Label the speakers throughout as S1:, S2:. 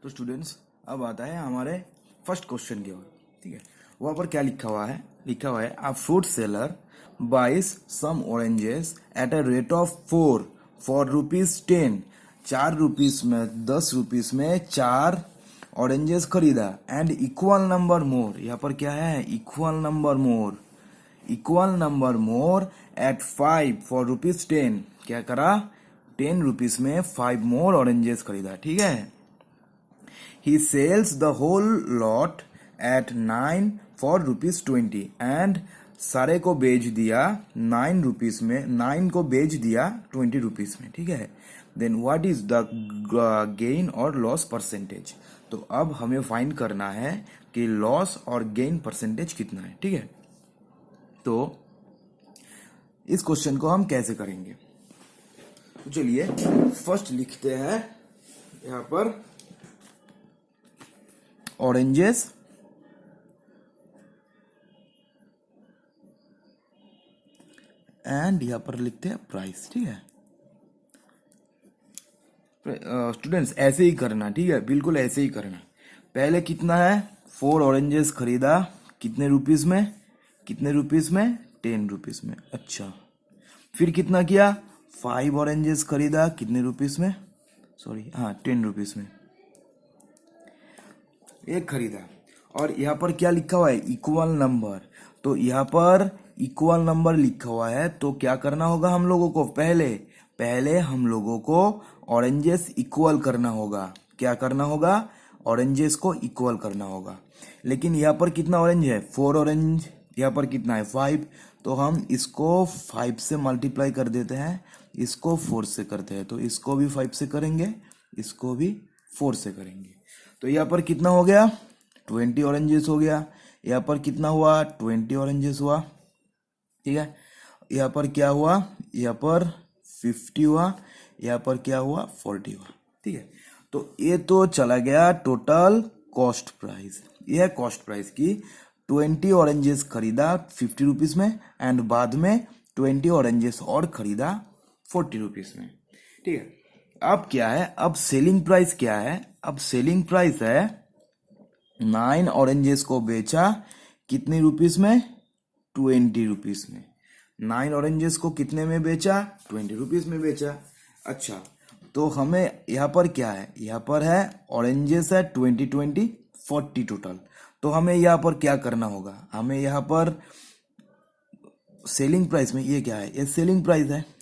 S1: तो स्टूडेंट्स अब आता है हमारे फर्स्ट क्वेश्चन की ओर। ठीक है, वहां पर क्या लिखा हुआ है अ fruit seller buys some oranges at a rate of 4 ₹10। 4 rupees में 10 रुपीज में 4 ऑरेंजेस खरीदा एंड इक्वल नंबर मोर। यहाँ पर क्या है, equal number more at 5 for ₹10। क्या करा, 10 रुपीज में 5 मोर ऑरेंजेस खरीदा। ठीक है, he sells the whole lot at 9 for ₹20 and सारे को बेच दिया 9 रुपीज में, 9 को बेच दिया 20 रुपीज में। ठीक है, then what is the gain और लॉस परसेंटेज। तो अब हमें फाइंड करना है कि लॉस और गेन परसेंटेज कितना है। ठीक है, तो इस क्वेश्चन को हम कैसे करेंगे, तो चलिए फर्स्ट लिखते हैं यहां पर ऑरेंजेस एंड यहां पर लिखते हैं प्राइस। ठीक है स्टूडेंट्स, ऐसे ही करना। ठीक है, बिल्कुल ऐसे ही करना। पहले कितना है, 4 ऑरेंजेस खरीदा, कितने रुपीस में, 10 रुपीस में। अच्छा, फिर कितना किया, 5 ऑरेंजेस खरीदा, कितने रुपीस में, 10 रुपीस में एक खरीदा। और यहाँ पर क्या लिखा हुआ है, इक्वल नंबर। तो यहाँ पर इक्वल नंबर लिखा हुआ है, तो क्या करना होगा हम लोगों को, पहले हम लोगों को ऑरेंजेस इक्वल करना होगा। क्या करना होगा, ऑरेंजेस को इक्वल करना होगा। लेकिन यहाँ पर कितना ऑरेंज है, 4 ऑरेंज, यहाँ पर कितना है 5, तो हम इसको 5 से मल्टीप्लाई कर देते हैं, इसको 4 से करते हैं। तो इसको भी 5 से करेंगे, इसको भी 4 से करेंगे। तो यहाँ पर कितना हो गया, 20 ऑरेंजेस हो गया। यहाँ पर कितना हुआ, 20 ऑरेंजेस हुआ। ठीक है, यहाँ पर क्या हुआ, यहाँ पर 50 हुआ, यहाँ पर क्या हुआ, 40 हुआ। ठीक है, तो ये तो चला गया टोटल कॉस्ट प्राइस। ये है कॉस्ट प्राइस की 20 ऑरेंजेस खरीदा 50 रुपीज में एंड बाद में 20 ऑरेंजेस और खरीदा 40 रुपीज में। ठीक है, अब क्या है, अब सेलिंग प्राइस क्या है, अब सेलिंग प्राइस है 9 ऑरेंजेस को बेचा कितने रुपीस में, 20 रुपीस में। 9 ऑरेंजेस को कितने में बेचा, 20 रुपीस में बेचा। अच्छा, तो हमें यहाँ पर क्या है, यहाँ पर है ऑरेंजेस है 20 40 टोटल। तो हमें यहाँ पर क्या करना होगा, हमें यहाँ पर सेलिंग प्राइस में, ये क्या है, ये सेलिंग प्राइस है।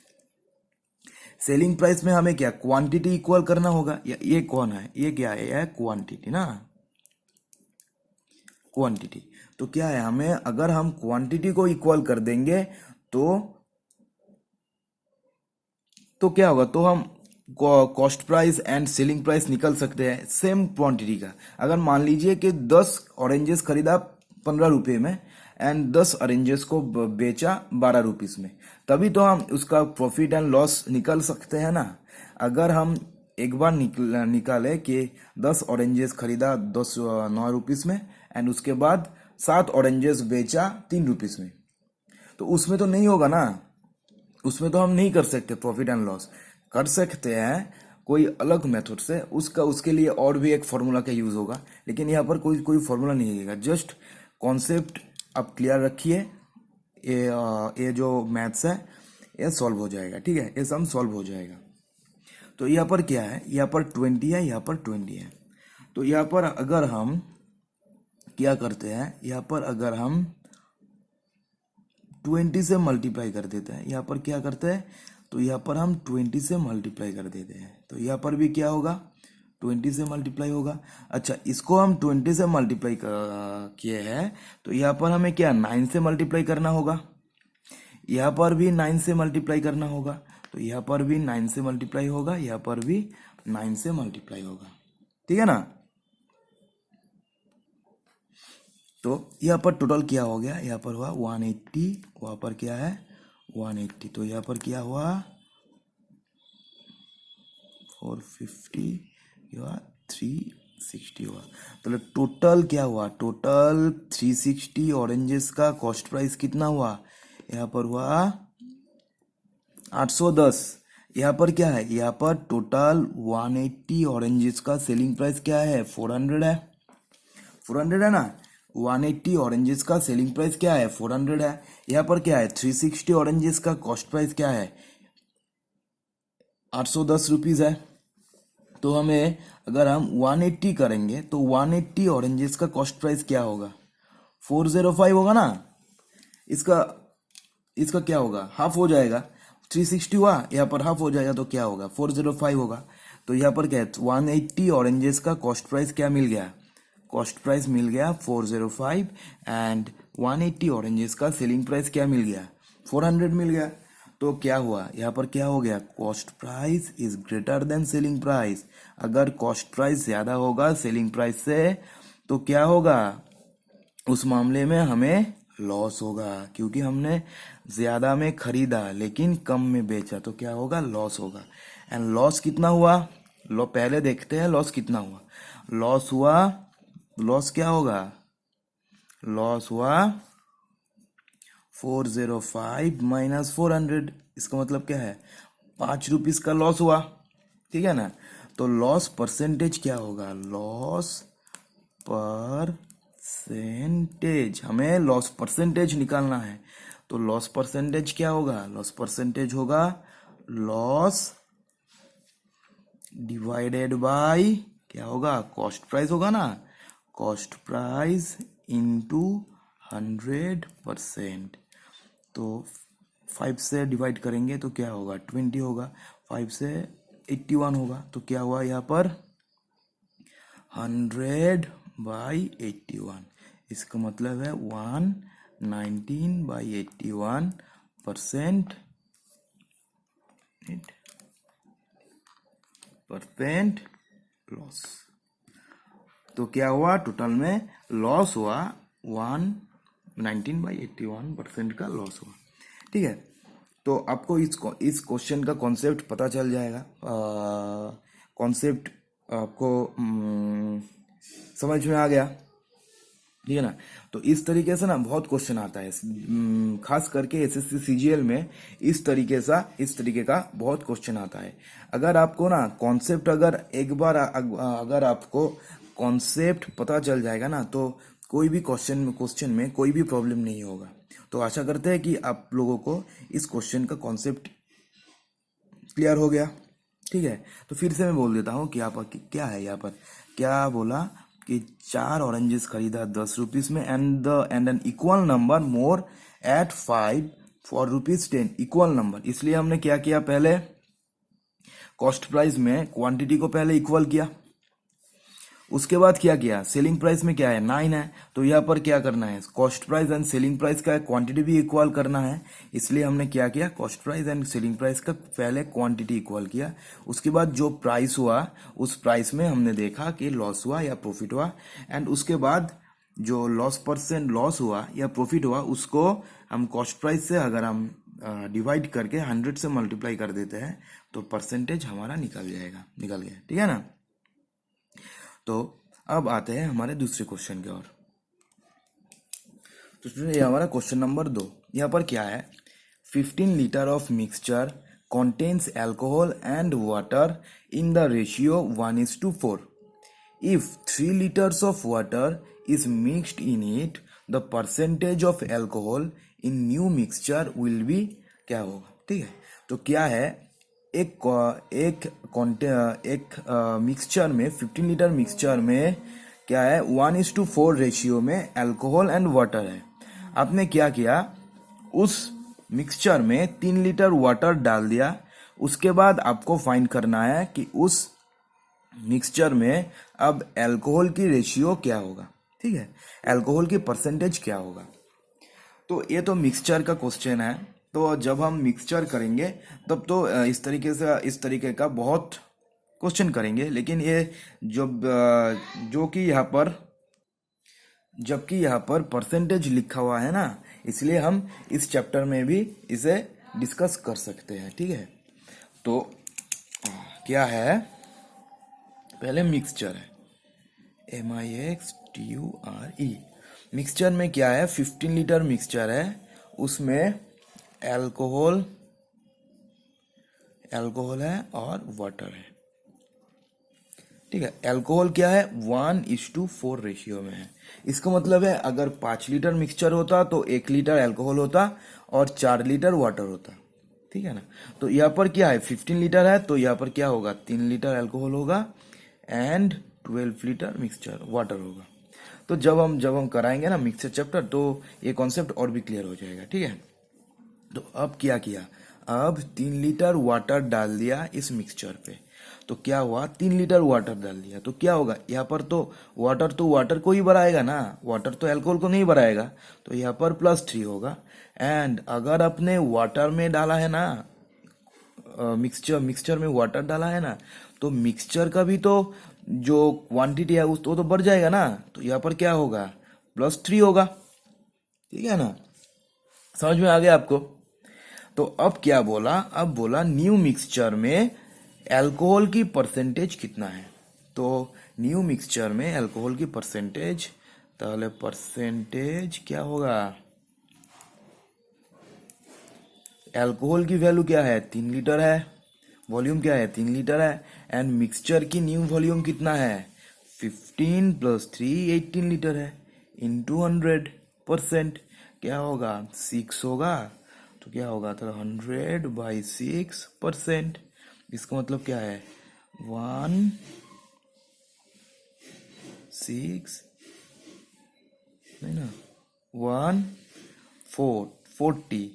S1: सेलिंग प्राइस में हमें क्या, क्वांटिटी इक्वल करना होगा। ये कौन है, ये क्या है, ये है क्वांटिटी ना, क्वांटिटी। तो क्या है, हमें अगर हम क्वांटिटी को इक्वल कर देंगे तो क्या होगा, तो हम cost price and selling price निकल सकते हैं सेम क्वांटिटी का। अगर मान लीजिए कि 10 ऑरेंजेस खरीदा 15 रुपए में एंड 10 ऑरेंजेस को बेचा 12 रुपीस में, तभी तो हम उसका प्रॉफिट एंड लॉस निकल सकते हैं ना। अगर हम एक बार निकाले कि 10 ऑरेंजेस खरीदा 9 रुपीस में एंड उसके बाद 7 ऑरेंजेस बेचा 3 रुपीस में, तो उसमें तो नहीं होगा ना, उसमें तो हम नहीं कर सकते प्रॉफिट एंड लॉस। कर सकते हैं कोई अलग मेथड से, उसके लिए और भी एक फॉर्मूला का यूज होगा, लेकिन यहाँ पर कोई फॉर्मूला नहीं है। जस्ट कॉन्सेप्ट आप क्लियर रखिए, ये जो मैथ्स है ये सॉल्व हो जाएगा। ठीक है, ये सम सॉल्व हो जाएगा। तो यहाँ पर क्या है, यहाँ पर 20 है, यहाँ पर 20 है। तो यहाँ पर अगर हम क्या करते हैं, यहाँ पर अगर हम 20 से मल्टीप्लाई कर देते हैं, यहाँ पर क्या करते हैं, तो यहाँ पर हम 20 से मल्टीप्लाई कर देते हैं। तो यहाँ पर भी क्या होगा, 20 से मल्टीप्लाई होगा। अच्छा, इसको हम 20 से मल्टीप्लाई किए हैं, तो यहाँ पर हमें क्या 9 से मल्टीप्लाई करना होगा, यहाँ पर भी 9 से मल्टीप्लाई करना होगा। तो यहाँ पर भी 9 से मल्टीप्लाई होगा, यहाँ पर भी 9 से मल्टीप्लाई होगा। ठीक है ना। तो यहाँ पर टोटल क्या हो गया, यहाँ पर हुआ 180, वहां पर क्या है 180, तो यहाँ पर क्या हुआ 450, हुआ 360 हुआ। तो टोटल क्या हुआ, टोटल 360 ऑरेंजेस का कॉस्ट प्राइस कितना हुआ, यहाँ पर हुआ 810, यहाँ पर क्या है, यहाँ पर टोटल 180 ऑरेंजेस का सेलिंग प्राइस क्या है, 400 है, 400 है ना। 180 ऑरेंजेस का सेलिंग प्राइस क्या है, 400 है। यहाँ पर क्या है, 360 ऑरेंजेस का कॉस्ट प्राइस क्या है, 810 रुपीज है। तो हमें अगर हम 180 करेंगे तो 180 ऑरेंजेस का कॉस्ट प्राइस क्या होगा, 405 होगा ना। इसका इसका क्या होगा, हाफ हो जाएगा, 360 हुआ, यहाँ पर हाफ हो जाएगा तो क्या होगा, 405 होगा। तो यहाँ पर क्या है, 180 ऑरेंजेस का कॉस्ट प्राइस क्या मिल गया, कॉस्ट प्राइस मिल गया 405 एंड 180 ऑरेंजेस का सेलिंग प्राइस क्या मिल गया, 400 मिल गया। तो क्या हुआ, यहाँ पर क्या हो गया, cost price is greater than selling price. अगर कॉस्ट प्राइस ज्यादा होगा सेलिंग प्राइस से तो क्या होगा, उस मामले में हमें लॉस होगा, क्योंकि हमने ज्यादा में खरीदा लेकिन कम में बेचा, तो क्या होगा, लॉस होगा। एंड लॉस कितना हुआ, पहले देखते हैं लॉस कितना हुआ। लॉस हुआ, लॉस क्या होगा, लॉस हुआ 405 माइनस 400। इसका मतलब क्या है, 5 रुपीज का लॉस हुआ, ठीक है ना। तो लॉस परसेंटेज क्या होगा, लॉस परसेंटेज, हमें लॉस परसेंटेज निकालना है। तो लॉस परसेंटेज क्या होगा, लॉस परसेंटेज होगा लॉस डिवाइडेड बाय क्या होगा, कॉस्ट प्राइस होगा ना, कॉस्ट प्राइस इंटू 100%। तो 5 से डिवाइड करेंगे तो क्या होगा, 20 होगा, 5 से 81 होगा। तो क्या हुआ यहाँ पर, 100/81। इसका मतलब है 119/81% लॉस। तो क्या हुआ, टोटल में लॉस हुआ 119/81% का लॉस हुआ, ठीक है। तो आपको इस क्वेश्चन का कॉन्सेप्ट पता चल जाएगा, कॉन्सेप्ट आपको समझ में आ गया, ठीक है ना। तो इस तरीके से ना बहुत क्वेश्चन आता है, खास करके एसएससी सीजीएल में इस तरीके का बहुत क्वेश्चन आता है। अगर आपको ना कॉन्सेप्ट, अगर एक बार अगर आपको कॉन्सेप्ट पता चल जाएगा ना, तो कोई भी क्वेश्चन में कोई भी प्रॉब्लम नहीं होगा। तो आशा करते हैं कि आप लोगों को इस क्वेश्चन का कॉन्सेप्ट क्लियर हो गया, ठीक है। तो फिर से मैं बोल देता हूँ कि यहाँ पर क्या है, यहाँ पर क्या बोला कि 4 ऑरेंजेस खरीदा 10 रुपीज में and an equal number more at 5 for ₹10, equal number. इसलिए हमने क्या किया, पहले कॉस्ट प्राइस में क्वांटिटी को पहले इक्वल किया, उसके बाद क्या किया, सेलिंग प्राइस में क्या है, 9 है। तो यहाँ पर क्या करना है, cost price and selling price का क्वांटिटी भी इक्वल करना है। इसलिए हमने क्या किया, cost price and selling price का पहले क्वांटिटी इक्वल किया, उसके बाद जो प्राइस हुआ उस प्राइस में हमने देखा कि लॉस हुआ या प्रॉफिट हुआ, एंड उसके बाद जो लॉस हुआ या प्रॉफिट हुआ उसको हम कॉस्ट प्राइस से अगर हम डिवाइड करके 100 से मल्टीप्लाई कर देते हैं तो परसेंटेज हमारा निकल गया, ठीक है ना। तो अब आते हैं हमारे दूसरे क्वेश्चन की ओर। तो स्टूडेंट ये हमारा क्वेश्चन नंबर 2। यहाँ पर क्या है, 15 litre of mixture contains alcohol and water in the ratio 1:4. If 3 liters of water is mixed in it, the percentage of alcohol in new mixture will be क्या होगा, ठीक है। तो क्या है, एक मिक्सचर में 15 लीटर मिक्सचर में क्या है, 1:4 रेशियो में अल्कोहल एंड वाटर है। आपने क्या किया, उस मिक्सचर में 3 लीटर वाटर डाल दिया, उसके बाद आपको फाइंड करना है कि उस मिक्सचर में अब अल्कोहल की रेशियो क्या होगा, ठीक है, अल्कोहल की परसेंटेज क्या होगा। तो ये तो मिक्सचर का क्वेश्चन है, तो जब हम मिक्सचर करेंगे तब तो इस तरीके का बहुत क्वेश्चन करेंगे, लेकिन ये जो कि यहाँ पर जबकि यहाँ पर परसेंटेज लिखा हुआ है ना, इसलिए हम इस चैप्टर में भी इसे डिस्कस कर सकते हैं, ठीक है। तो क्या है, पहले मिक्सचर है, MIXTURE। मिक्सचर में क्या है, 15 लीटर मिक्सचर है, उसमें अल्कोहल है और वाटर है। ठीक है, अल्कोहल क्या है, 1:4 रेशियो में है। इसका मतलब है अगर 5 लीटर मिक्सचर होता तो 1 लीटर अल्कोहल होता और 4 लीटर वाटर होता। ठीक है ना। तो यहाँ पर क्या है, 15 लीटर है तो यहाँ पर क्या होगा, 3 लीटर अल्कोहल होगा एंड 12 लीटर मिक्सचर वाटर होगा। तो जब हम कराएंगे ना मिक्सचर चैप्टर तो ये कॉन्सेप्ट और भी क्लियर हो जाएगा। ठीक है। तो अब क्या किया, अब 3 लीटर वाटर डाल दिया इस मिक्सचर पे। तो क्या हुआ, 3 लीटर वाटर डाल दिया तो क्या होगा, यहाँ पर तो वाटर को ही बढ़ाएगा ना, वाटर तो अल्कोहल को नहीं बढ़ाएगा। तो यहाँ पर +3 होगा। एंड अगर अपने वाटर में डाला है ना, मिक्सचर में वाटर डाला है ना, तो मिक्सचर का भी तो जो क्वांटिटी है उस तो बढ़ जाएगा ना। तो यहाँ पर क्या होगा, +3 होगा। ठीक है ना, समझ में आ गया आपको। तो अब क्या बोला, अब बोला न्यू मिक्सचर में अल्कोहल की परसेंटेज कितना है। तो न्यू मिक्सचर में अल्कोहल की परसेंटेज, ताहले परसेंटेज क्या होगा, अल्कोहल की वैल्यू क्या है, 3 लीटर है, वॉल्यूम क्या है, 3 लीटर है। एंड मिक्सचर की न्यू वॉल्यूम कितना है, 15 + 3 18 लीटर है, इंटू 100%। क्या होगा, 6 होगा। तो क्या होगा, तो 100/6%। इसका मतलब क्या है, 1 6 नहीं ना, 1 4 40,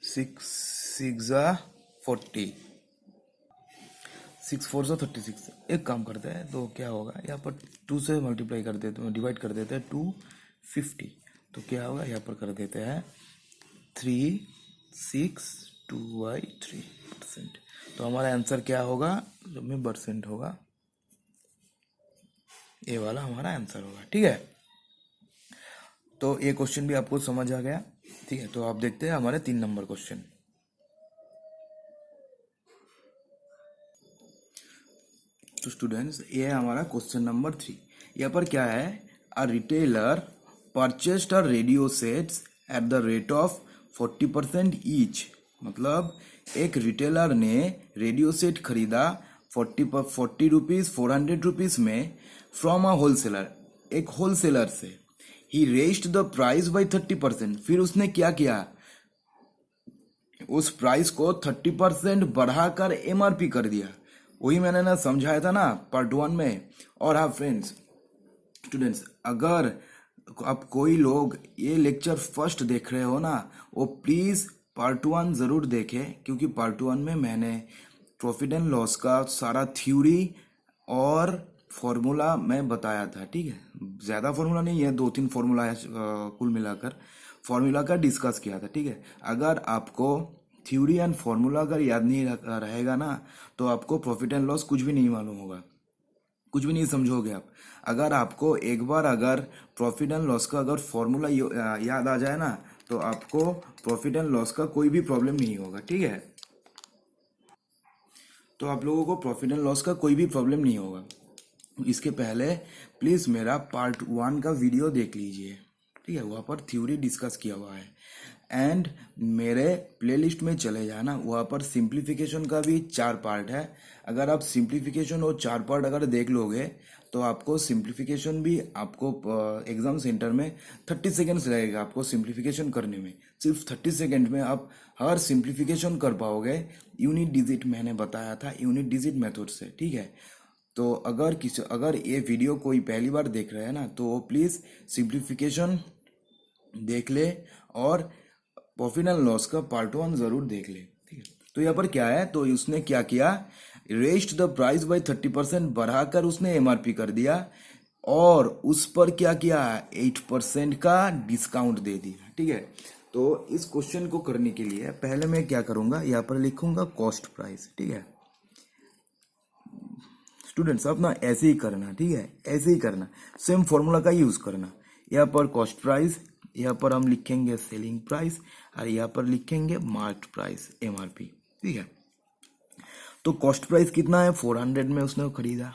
S1: 6 6 40, 6 4 36। एक काम करते हैं, तो क्या होगा, यहाँ पर 2 से मल्टीप्लाई कर देते हैं, डिवाइड कर देते हैं, 250। तो क्या होगा, यहाँ पर कर देते हैं 362/3%। तो हमारा आंसर क्या होगा, जब में परसेंट होगा, ये वाला हमारा आंसर होगा। ठीक है, तो ये क्वेश्चन भी आपको समझ आ गया। ठीक है, तो आप देखते हैं हमारे 3 नंबर क्वेश्चन। तो स्टूडेंट्स, ये है हमारा क्वेश्चन नंबर 3। यहाँ पर क्या है, a retailer purchased a radio sets at the rate of 40% each. मतलब एक रिटेलर ने रेडियो सेट खरीदा 40 रुपीज 400 रुपीज में फ्रॉम अ होलसेलर, एक होलसेलर से। ही रेज्ड द प्राइस बाय 30%। फिर उसने क्या किया, उस प्राइस को 30% बढ़ाकर MRP कर दिया। वही मैंने ना समझाया था ना पार्ट 1 में। और हाँ फ्रेंड्स, स्टूडेंट्स, अगर आप कोई लोग ये लेक्चर फर्स्ट देख रहे हो ना, वो प्लीज पार्ट 1 जरूर देखें, क्योंकि पार्ट 1 में मैंने प्रॉफिट एंड लॉस का सारा थ्योरी और फॉर्मूला मैं बताया था। ठीक है, ज्यादा फॉर्मूला नहीं है, 2-3 फॉर्मूला है कुल मिलाकर, फॉर्मूला का डिस्कस किया था। ठीक है, अगर आपको थ्योरी एंड फॉर्मूला अगर याद नहीं रहेगा ना, तो आपको प्रॉफिट एंड लॉस कुछ भी नहीं मालूम होगा, कुछ भी नहीं समझोगे आप। अगर आपको एक बार अगर प्रॉफिट एंड लॉस का अगर फॉर्मूला याद आ जाए ना, तो आपको प्रॉफिट एंड लॉस का कोई भी प्रॉब्लम नहीं होगा। ठीक है, तो आप लोगों को प्रॉफिट एंड लॉस का कोई भी प्रॉब्लम नहीं होगा। इसके पहले प्लीज मेरा पार्ट 1 का वीडियो देख लीजिए। ठीक है, वहाँ पर थ्योरी डिस्कस किया हुआ है। एंड मेरे प्लेलिस्ट में चले जाना, वहाँ पर सिंप्लीफिकेशन का भी 4 पार्ट है। अगर आप सिंप्लीफिकेशन और 4 पार्ट अगर देख लोगे, तो आपको सिंप्लीफिकेशन भी, आपको एग्जाम सेंटर में 30 सेकेंड्स लगेगा आपको सिंप्लीफिकेशन करने में। सिर्फ 30 सेकेंड में आप हर सिंप्लीफिकेशन कर पाओगे। यूनिट डिजिट मैंने बताया था, यूनिट डिजिट मेथड से। ठीक है, तो अगर ये वीडियो कोई पहली बार देख रहा है ना, तो वो प्लीज सिंप्लीफिकेशन देख ले और प्रॉफिट एंड लॉस का पार्ट 1 जरूर देख ले। ठीक है, तो यहाँ पर क्या है, तो उसने क्या किया, रेज्ड द प्राइस बाय 30%, बढ़ाकर उसने MRP कर दिया और उस पर क्या किया, 8% का डिस्काउंट दे दिया। ठीक है, तो इस क्वेश्चन को करने के लिए पहले मैं क्या करूंगा, यहाँ पर लिखूंगा कॉस्ट प्राइस। ठीक है स्टूडेंट्स, आप ना ऐसे ही करना। ठीक है, ऐसे ही करना, सेम फॉर्मूला का यूज करना। यहाँ पर कॉस्ट प्राइस, यहाँ पर हम लिखेंगे सेलिंग प्राइस और यहाँ पर लिखेंगे मार्केट प्राइस MRP। ठीक है, तो कॉस्ट प्राइस कितना है, 400 में उसने खरीदा।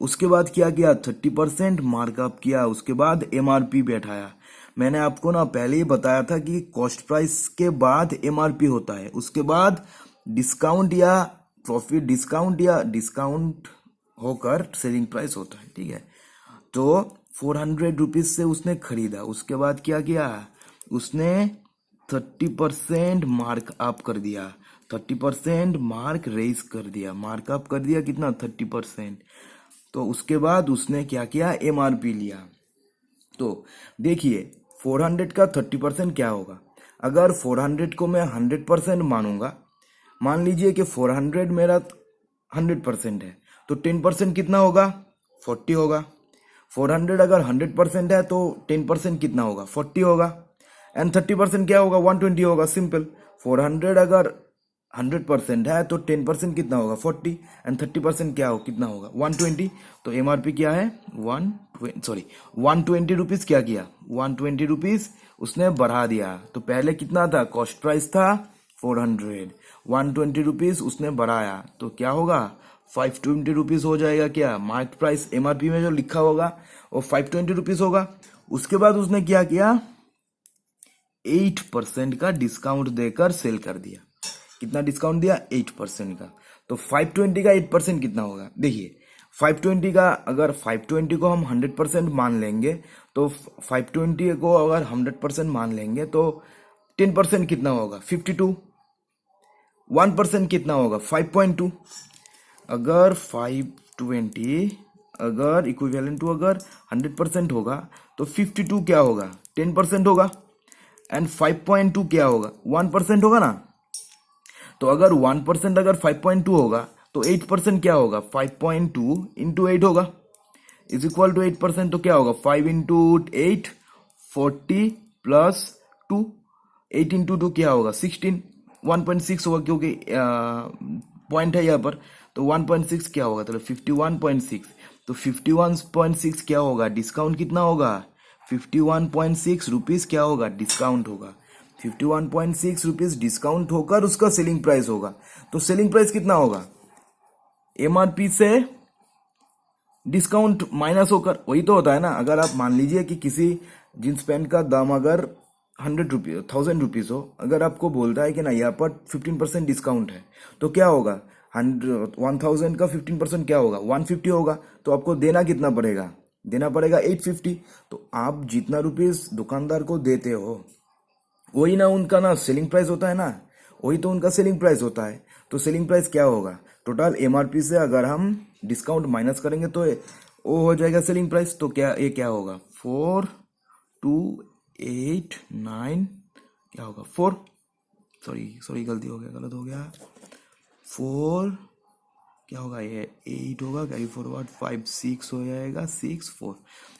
S1: उसके बाद क्या किया, 30% मार्कअप किया, उसके बाद MRP बैठाया। मैंने आपको ना पहले ही बताया था कि कॉस्ट प्राइस के बाद MRP होता है, उसके बाद डिस्काउंट या प्रॉफिट, डिस्काउंट या डिस्काउंट होकर सेलिंग प्राइस होता है, ठीक है। तो 400 रुपीज से उसने खरीदा, उसके बाद क्या किया, उसने 30% मार्क अप कर दिया, 30% मार्क रेज कर दिया, मार्क अप कर दिया कितना, 30%। तो उसके बाद उसने क्या किया, एमआरपी लिया। तो देखिए 400 का 30% क्या होगा, अगर 400 को मैं 100% मानूंगा, मान लीजिए कि 400 मेरा 100% है, तो 10% कितना होगा, 40 होगा। 400 अगर 100% है तो 10% कितना होगा, 40 होगा। एंड 30% क्या होगा, 120 होगा, सिंपल। 400 अगर 100% है तो 10% कितना होगा, 40। एंड 30% क्या हो, कितना होगा, 120। तो एमआरपी क्या है, 120 रुपीज क्या किया, 120 रुपीज उसने बढ़ा दिया। तो पहले कितना था, कॉस्ट प्राइस था 400, 120 रुपीज उसने बढ़ाया, तो क्या होगा, 520 रुपीज हो जाएगा। क्या मार्केट प्राइस एमआरपी में जो लिखा होगा वो 520 रुपीज होगा। उसके बाद उसने क्या किया, 8% का डिस्काउंट देकर सेल कर दिया। कितना डिस्काउंट दिया, 8% का। तो 520 का 8% कितना होगा, देखिए 520 का, अगर 520 को हम 100% मान लेंगे, तो 520 को अगर 100% मान लेंगे तो 10% कितना होगा, 52। 1% कितना होगा, 5.2। अगर 520 अगर इक्विवेलेंट टू अगर 100% होगा तो 52 क्या होगा, 10% होगा। एंड 5.2 क्या होगा, 1% होगा ना। तो अगर 1% अगर 5.2 होगा तो 8% क्या होगा, 5.2 इंटू 8 होगा, इज इक्वल टू 8%। तो क्या होगा, 5 इंटू 8 40 प्लस 2, 8 इंटू 2 क्या होगा, 16, 1.6 होगा, क्योंकि पॉइंट है यहाँ पर। तो 1.6 क्या होगा, तो 51.6। तो 51.6 क्या होगा, डिस्काउंट कितना होगा, 51.6 रुपीज क्या होगा, डिस्काउंट होगा। 51.6 रुपीज डिस्काउंट होकर उसका सेलिंग प्राइस होगा। तो सेलिंग प्राइस कितना होगा, एमआरपी से डिस्काउंट माइनस होकर, वही तो होता है ना। अगर आप मान लीजिए कि किसी जींस पैंट का दाम अगर 100 रुपीज 1000 रुपीज हो, अगर आपको बोलता है कि ना यहाँ पर 15% डिस्काउंट है, तो क्या होगा, 1000 का 15% क्या होगा, 150 होगा। तो आपको देना कितना पड़ेगा, देना पड़ेगा 850। तो आप जितना रुपीज दुकानदार को देते हो वही ना उनका ना सेलिंग प्राइस होता है ना, वही तो उनका सेलिंग प्राइस होता है। तो सेलिंग प्राइस क्या होगा, टोटल एमआरपी से अगर हम डिस्काउंट माइनस करेंगे तो वो हो जाएगा सेलिंग प्राइस। तो क्या ये क्या होगा, 4289 क्या होगा, 4, सॉरी गलती हो गया, गलत हो गया, 4 क्या होगा, ये 8 होगा, कैरी फॉरवर्ड 5 6 हो जाएगा, 6 4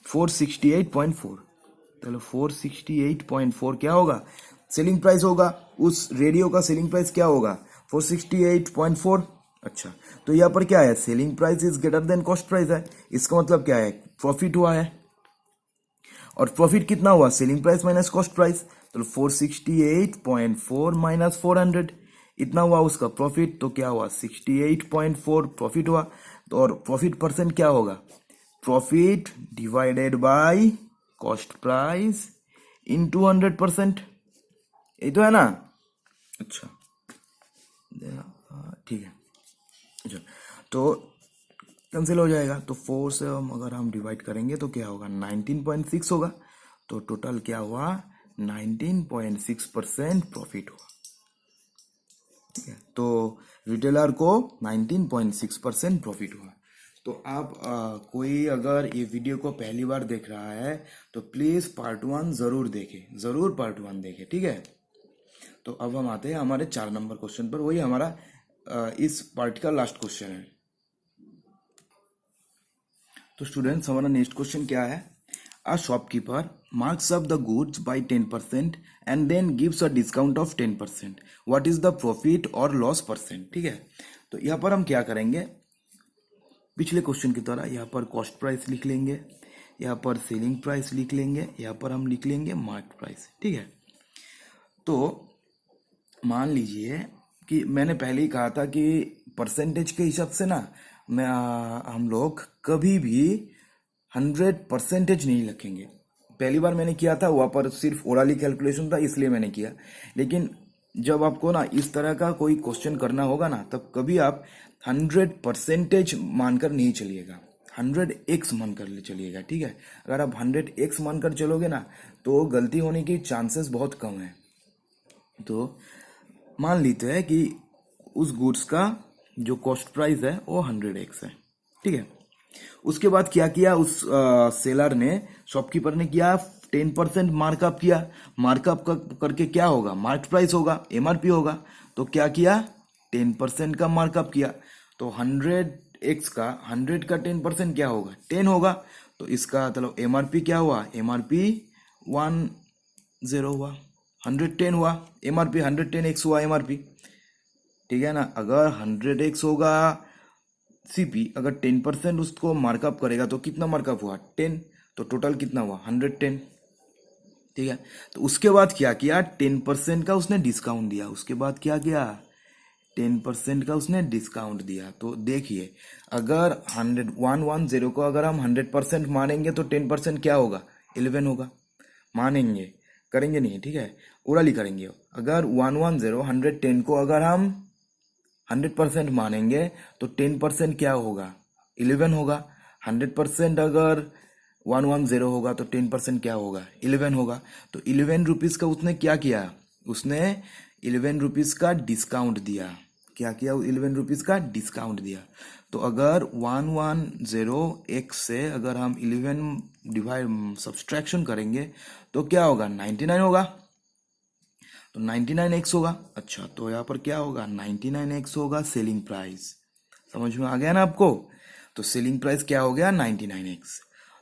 S1: 468.4। चलो 468.4 क्या होगा, सेलिंग प्राइस होगा। उस रेडियो का सेलिंग प्राइस क्या होगा, 468.4। अच्छा, तो यहाँ पर क्या है, selling price is greater than cost price है, इसका मतलब क्या है, प्रॉफिट हुआ है। और प्रॉफिट कितना हुआ, selling price minus cost price. तो 468.4 माइनस 400 इतना हुआ उसका प्रॉफिट। तो क्या हुआ, 68.4 प्रॉफिट हुआ। तो और प्रॉफिट परसेंट क्या होगा, profit divided by cost price into 100%, ये तो है ना। अच्छा ठीक है, अच्छा तो कैंसिल हो जाएगा। तो 4 से अगर हम डिवाइड करेंगे तो क्या होगा, 19.6 होगा। तो टोटल क्या हुआ, 19.6% प्रॉफिट हुआ, ठीक है। तो रिटेलर को 19.6% प्रॉफिट हुआ। तो आप कोई अगर ये वीडियो को पहली बार देख रहा है तो प्लीज पार्ट 1 जरूर देखें, जरूर पार्ट 1 देखें, ठीक है। तो अब हम आते हैं हमारे 4 नंबर क्वेश्चन पर, वही हमारा इस पार्ट का लास्ट क्वेश्चन है। तो स्टूडेंट्स हमारा नेक्स्ट क्वेश्चन क्या है, a shopkeeper marks up the goods by 10% and then gives a discount of 10%, what is the profit और लॉस परसेंट, ठीक है। तो यहाँ पर हम क्या करेंगे, पिछले क्वेश्चन की तरह यहाँ पर कॉस्ट प्राइस लिख लेंगे, यहाँ पर सेलिंग प्राइस लिख लेंगे, यहाँ पर हम लिख लेंगे मार्केट प्राइस, ठीक है। तो मान लीजिए कि मैंने पहले ही कहा था कि परसेंटेज के हिसाब से ना हम लोग कभी भी 100% नहीं लिखेंगे। पहली बार मैंने किया था वहाँ पर सिर्फ ओरली कैलकुलेशन था, इसलिए मैंने किया। लेकिन जब आपको ना इस तरह का कोई क्वेश्चन करना होगा ना, तब कभी आप 100% मानकर नहीं चलिएगा, 100x मानकर चलिएगा, ठीक है। अगर आप 100x मानकर चलोगे ना, तो गलती होने की चांसेस बहुत कम है। तो मान लेते हैं कि उस गुड्स का जो कॉस्ट प्राइस है वो 100x है, ठीक है। उसके बाद क्या किया उस सेलर ने, शॉपकीपर ने किया 10% मार्कअप किया। मार्कअप करके क्या होगा, मार्क प्राइस होगा, एमआरपी होगा। तो क्या किया, 10% का मार्कअप किया। तो 100x का 100 का 10% क्या होगा, 10 होगा। तो इसका चलो एमआरपी क्या हुआ, एमआरपी 10 हुआ, 110 हुआ, एमआरपी 110x हुआ एमआरपी, ठीक है ना। अगर 100x होगा सीपी, अगर 10% उसको मार्कअप करेगा तो कितना मार्कअप हुआ, 10। तो टोटल कितना हुआ, 110, ठीक है। तो उसके बाद क्या किया, 10% का उसने डिस्काउंट दिया। उसके बाद क्या किया, 10% का उसने डिस्काउंट दिया। तो देखिए, अगर 110 को अगर हम 100% मानेंगे तो 10% क्या होगा, 11 होगा। मानेंगे, करेंगे नहीं, ठीक है, उड़ाली करेंगे। अगर 110 110 को अगर हम 100% मानेंगे तो 10% क्या होगा, 11 होगा। 100% अगर 110 होगा तो 10% क्या होगा, 11 होगा। तो 11 रुपीज का उसने क्या किया, उसने 11 रुपीज का डिस्काउंट दिया। क्या किया, 11 रुपीज का डिस्काउंट दिया। तो अगर 110x से अगर हम 11 डिवाइड सब्सट्रैक्शन करेंगे तो क्या होगा, 99 होगा। तो 99x होगा। अच्छा, तो यहाँ पर क्या होगा, 99x होगा सेलिंग प्राइस। समझ में आ गया ना आपको। तो सेलिंग प्राइस क्या हो गया, 99x।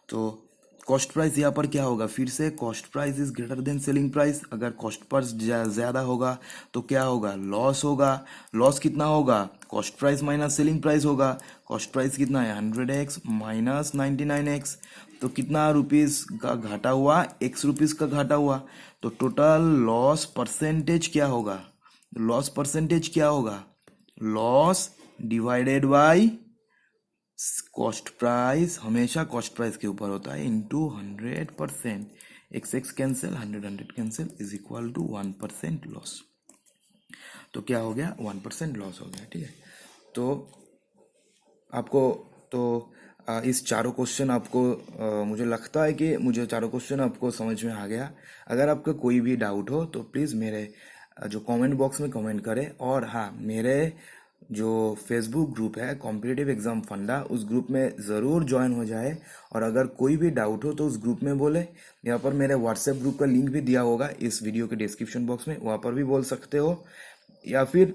S1: तो कॉस्ट प्राइस यहाँ पर क्या होगा, फिर से cost price is greater than selling price. अगर कॉस्ट प्राइस ज्यादा होगा तो क्या होगा, लॉस होगा। लॉस कितना होगा, cost price minus selling price होगा। कॉस्ट प्राइस कितना है, 100x माइनस 99x। तो कितना रुपीस का घाटा हुआ, x रुपीस का घाटा हुआ। तो टोटल लॉस परसेंटेज क्या होगा, लॉस परसेंटेज क्या होगा, loss divided by cost price, हमेशा कॉस्ट प्राइस के ऊपर होता है, into 100%। x cancel, 100 cancel, is equal to 1% loss. तो क्या हो गया, 1% लॉस हो गया, ठीक है। तो आपको तो इस चारों क्वेश्चन आपको मुझे लगता है कि मुझे चारों क्वेश्चन आपको समझ में आ गया। अगर आपका कोई भी डाउट हो तो प्लीज़ मेरे जो कमेंट बॉक्स में कमेंट करें। और हाँ, मेरे जो फेसबुक ग्रुप है कॉम्पिटिटिव एग्जाम फंडा, उस ग्रुप में ज़रूर ज्वाइन हो जाए। और अगर कोई भी डाउट हो तो उस ग्रुप में बोले। यहाँ पर मेरे व्हाट्सएप ग्रुप का लिंक भी दिया होगा इस वीडियो के डिस्क्रिप्शन बॉक्स में, वहाँ पर भी बोल सकते हो। या फिर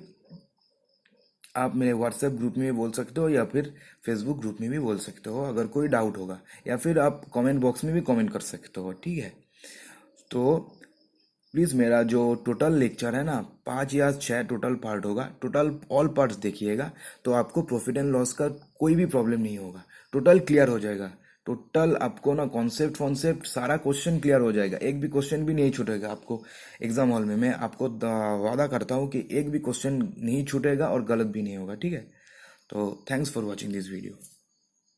S1: आप मेरे व्हाट्सएप ग्रुप में भी बोल सकते हो, या फिर फेसबुक ग्रुप में भी बोल सकते हो अगर कोई डाउट होगा। या फिर आप कमेंट बॉक्स में भी कमेंट कर सकते हो, ठीक है। तो प्लीज़ मेरा जो टोटल लेक्चर है ना, 5 या 6 टोटल पार्ट होगा, टोटल ऑल पार्ट्स देखिएगा तो आपको प्रॉफिट एंड लॉस का कोई भी प्रॉब्लम नहीं होगा, टोटल क्लियर हो जाएगा। टोटल आपको ना कॉन्सेप्ट सारा क्वेश्चन क्लियर हो जाएगा, एक भी क्वेश्चन भी नहीं छूटेगा आपको एग्जाम हॉल में। मैं आपको वादा करता हूँ कि एक भी क्वेश्चन नहीं छूटेगा और गलत भी नहीं होगा, ठीक है। तो thanks for watching this video.